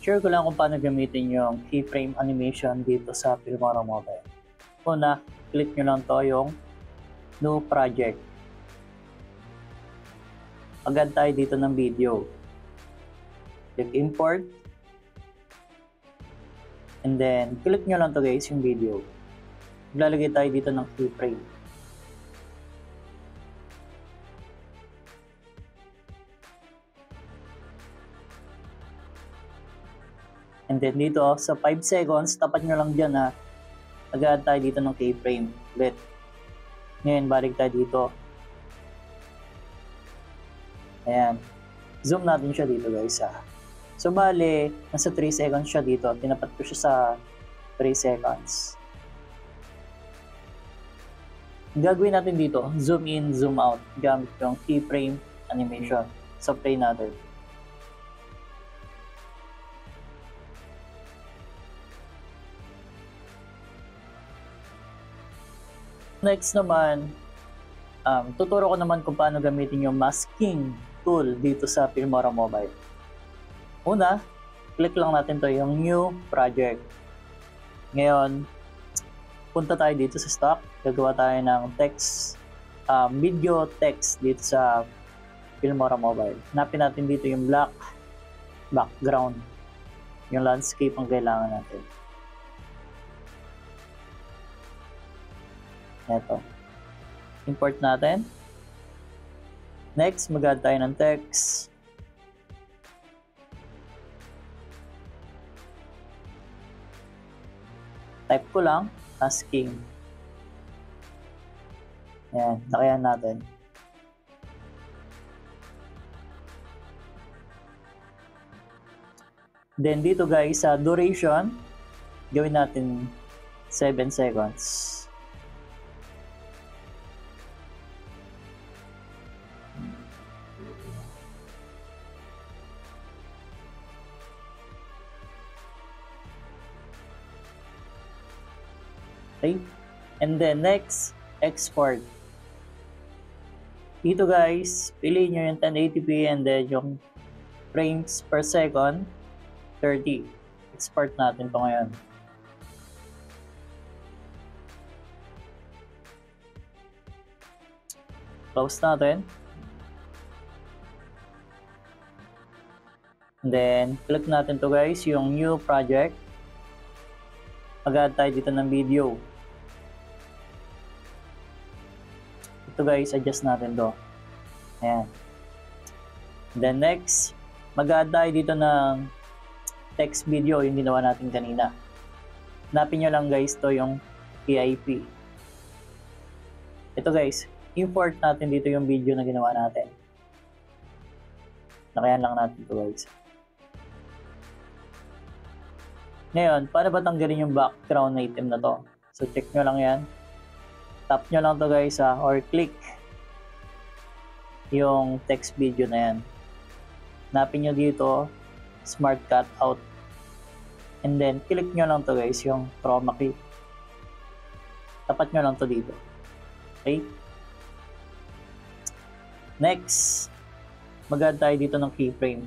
share ko lang kung paano gamitin yung keyframe animation dito sa Filmora Mobile. Una, click nyo lang to yung new project. Agad tayo dito ng video. Click import. And then, click nyo lang to guys yung video. Lalagay tayo dito ng keyframe. And then dito sa 5 seconds, tapat nyo lang dyan ha. Agad tayo dito ng keyframe ulit. Ngayon, balik tayo dito. Ayan. Zoom natin siya dito guys ha. So bale, nasa 3 seconds siya dito. Tinapat ko siya sa 3 seconds. Ang gagawin natin dito, zoom in, zoom out. Gamit yung keyframe animation. So play natin. Next naman, tuturo ko naman kung paano gamitin yung masking tool dito sa Filmora Mobile. Una, click lang natin to yung new project. Ngayon, punta tayo dito sa stock. Gagawa tayo ng text, video text dito sa Filmora Mobile. Hanapin natin dito yung black background. Yung landscape ang kailangan natin. Ito. Import natin. Next, mag-add tayo ng text. Type ko lang, asking. Ayan, lakayan natin. Then dito guys, sa duration, gawin natin 7 seconds. Okay. And then next, export. Dito guys, piliin nyo yung 1080p and then yung frames per second, 30. Export natin to ngayon. Close natin. And then, click natin to guys, yung new project. Mag-add tayo dito ng video. Ito guys, adjust natin to. Ayan. Then next, mag-add tayo dito ng text video, yung ginawa natin kanina. Hanapin nyo lang guys to yung PIP. Ito guys, import natin dito yung video na ginawa natin. Nakayan lang natin to guys. Ngayon, paano ba tanggalin yung background na item na to? So, check nyo lang yan. Tap nyo lang to guys or click yung text video na yan. Hanapin nyo dito, Smart Cutout. And then, click nyo lang to guys, yung chroma key. Tapat nyo lang to dito. Okay? Next, mag-add tayo dito ng keyframe.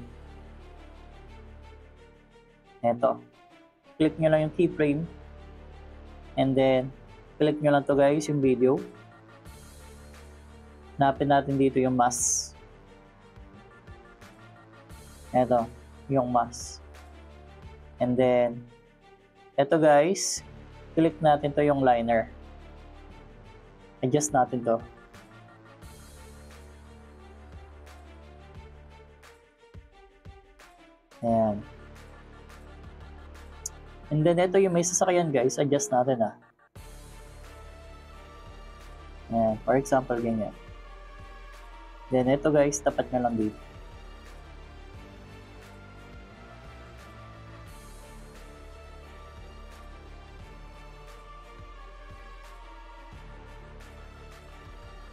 Eto. Click nyo lang yung keyframe. And then, click nyo lang to guys, yung video. Hanapin natin dito yung mask. Eto, yung mask. And then, eto guys, click natin to yung liner. Adjust natin to. Ayan. And then, ito yung may sasakyan guys, adjust natin Ayan, for example, ganyan. Then, ito guys, tapat nyo lang dito.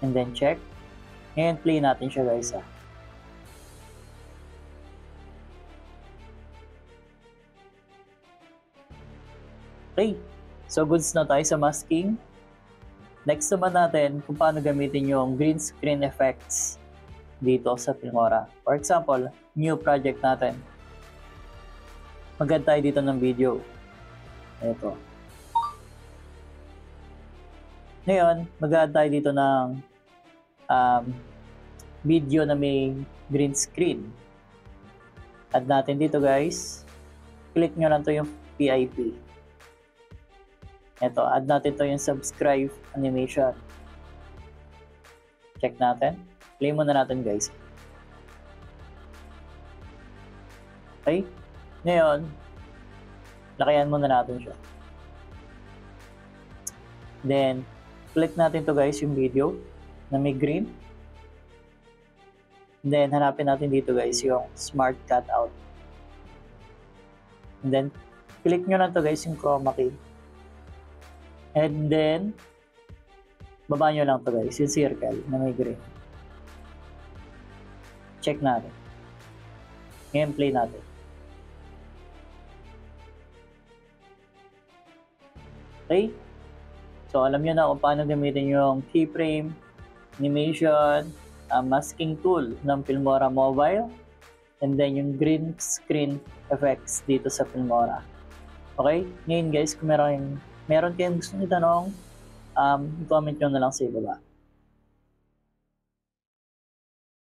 And then, check. Ngayon, play natin siya guys Okay, so goods na tayo sa masking. Next naman natin kung paano gamitin yung green screen effects dito sa Filmora. For example, new project natin. mag-add tayo dito ng video. Ito. Ngayon, mag-add tayo dito ng video na may green screen. Add natin dito guys. Click nyo lang to yung PIP. Ito, add natin to yung subscribe animation. Check natin. Play muna natin guys. Okay. Ngayon, lakayan muna natin siya. Then, click natin to guys yung video na may green. Then, hanapin natin dito guys yung smart cutout. And then, click nyo lang to guys yung chroma key. And then, baba nyo lang to guys yung circle na may green. Check natin. Ngayon, play natin. Okay? So, alam nyo na kung paano gamitin yung keyframe, animation, masking tool ng Filmora Mobile, and then yung green screen effects dito sa Filmora. Okay? Ngayon guys, kung meron kayong gusto nyo tanong, comment nyo na lang sa ibaba.